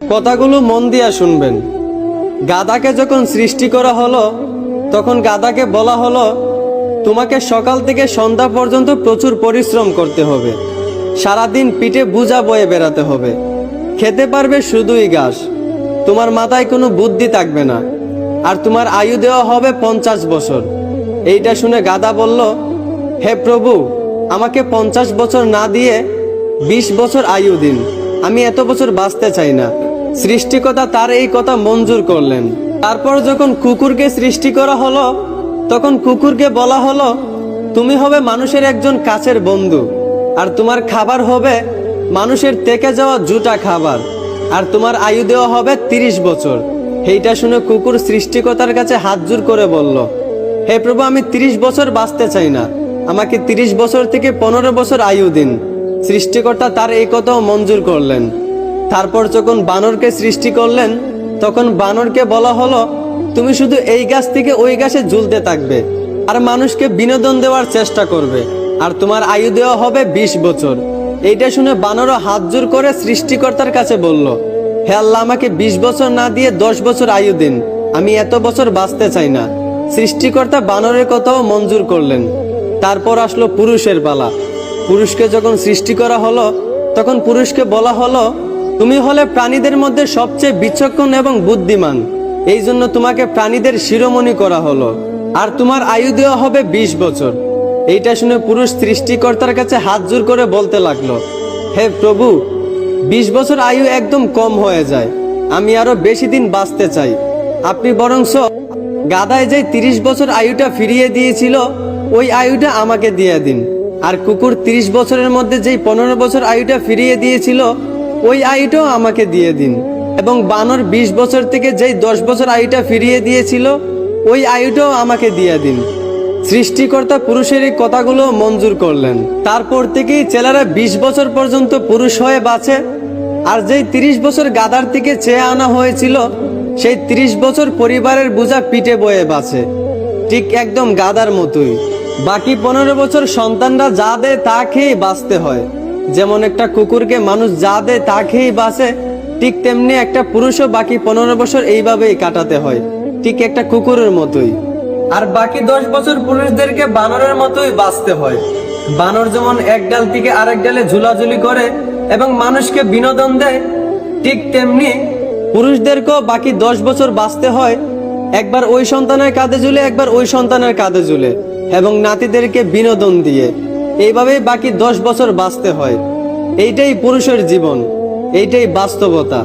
কথাগুলো মন দিয়া শুনবেন। গাধাকে যখন সৃষ্টি করা হলো তখন গাধাকে বলা হলো, তোমাকে সকাল থেকে সন্ধ্যা পর্যন্ত প্রচুর পরিশ্রম করতে হবে, সারাদিন পিঠে বোঝা বয়ে বেড়াতে হবে, খেতে পারবে শুধুই ঘাস, তোমার মাথায় কোনো বুদ্ধি থাকবে না, আর তোমার আয়ু দেওয়া হবে 50 বছর। এইটা শুনে গাধা বলল, হে প্রভু, আমাকে 50 বছর না দিয়ে 20 বছর আয়ু দিন, আমি এত বছর বাঁচতে চাই না। সৃষ্টিকর্তা তার এই কথা মঞ্জুর করলেন। তারপর যখন কুকুরকে সৃষ্টি করা হলো তখন কুকুরকে বলা হলো, তুমি হবে মানুষের একজন কাছের বন্ধু, আর তোমার খাবার হবে মানুষের থেকে যাওয়া জুটা খাবার, আর তোমার আয়ু দেওয়া হবে 30 বছর। এইটা শুনে কুকুর সৃষ্টিকর্তার কাছে হাত জোড় করে বলল, হে প্রভু, আমি 30 বছর বাঁচতে চাই না, আমাকে 30 বছর থেকে 15 বছর আয়ু দিন। সৃষ্টিকর্তা তার এই কথাও মঞ্জুর করলেন। তারপর যখন বানরকে সৃষ্টি করলেন তখন বানরকে বলা হলো, তুমি শুধু এই গাছ থেকে ওই গাছে ঝুলতে থাকবে আর মানুষকে বিনোদন দেওয়ার চেষ্টা করবে, আর তোমার আয়ু দেওয়া হবে 20 বছর। এইটা শুনে বানরও হাত জোড় করে সৃষ্টিকর্তার কাছে বলল, হে আল্লাহ, আমাকে 20 বছর না দিয়ে 10 বছর আয়ু দিন, আমি এত বছর বাঁচতে চাই না। সৃষ্টিকর্তা বানরের কথাও মঞ্জুর করলেন। তারপর আসলো পুরুষের পালা। পুরুষকে যখন সৃষ্টি করা হলো তখন পুরুষকে বলা হলো, তুমি হলে প্রাণীদের মধ্যে সবচেয়ে বিচক্ষণ এবং বুদ্ধিমান, এই জন্য তোমাকে প্রাণীদের শিরোমণি করা হলো, আর তোমার আয়ু দেওয়া হবে 20 বছর। এইটা শুনে পুরুষ সৃষ্টিকর্তার কাছে হাত জোড় করে বলতে লাগলো, হে প্রভু, 20 বছর আয়ু একদম কম হয়ে যায়, আমি আরো বেশি দিন বাঁচতে চাই, আপনি বরংস গাধায় যে 30 বছর আয়ুটা ফিরিয়ে দিয়েছিল ওই আয়ুটা আমাকে দিয়ে দিন, আর কুকুর 30 বছরের মধ্যে যেই 15 বছর আয়ুটা ফিরিয়ে দিয়েছিল ওই আয়ুটাও আমাকে দিয়ে দিন, এবং বানর 20 বছর থেকে যেই 10 বছর আয়ুটা ফিরিয়ে দিয়েছিল ওই আয়ুটাও আমাকে দিয়ে দিন। সৃষ্টিকর্তা পুরুষের এই কথাগুলো মঞ্জুর করলেন। তারপর থেকেই ছেলেরা 20 বছর পর্যন্ত পুরুষ হয়ে বাঁচে, আর যেই 30 বছর গাধার থেকে চেয়ে আনা হয়েছিল সেই 30 বছর পরিবারের বোঝা পিঠে বয়ে বাঁচে, ঠিক একদম গাধার মতোই। বাকি 15 বছর সন্তানরা যা দেয় তা খেয়েই বাঁচতে হয়। যেমন একটা কুকুরকে মানুষ যা দেয় তা খেয়েই বাঁচে, ঠিক তেমনি একটা পুরুষও বাকি 15 বছর এইভাবেই কাটাতে হয়, ঠিক একটা কুকুরের মতোই। আর বাকি 10 বছর পুরুষদেরকে বানরের মতোই বাঁচতে হয়। বানর যেমন এক ডাল থেকে আরেক ডালে ঝুলাঝুলি করে এবং মানুষকে বিনোদন দেয়, ঠিক তেমনি পুরুষদেরকেও বাকি 10 বছর বাঁচতে হয়, একবার ওই সন্তানের কাঁধে ঝুলে একবার ওই সন্তানের কাঁধে ঝুলে, এবং নাতিদেরকে বিনোদন দিয়ে এইভাবেই বাকি 10 বছর বাঁচতে হয়। এইটাই পুরুষের জীবন, এইটাই বাস্তবতা।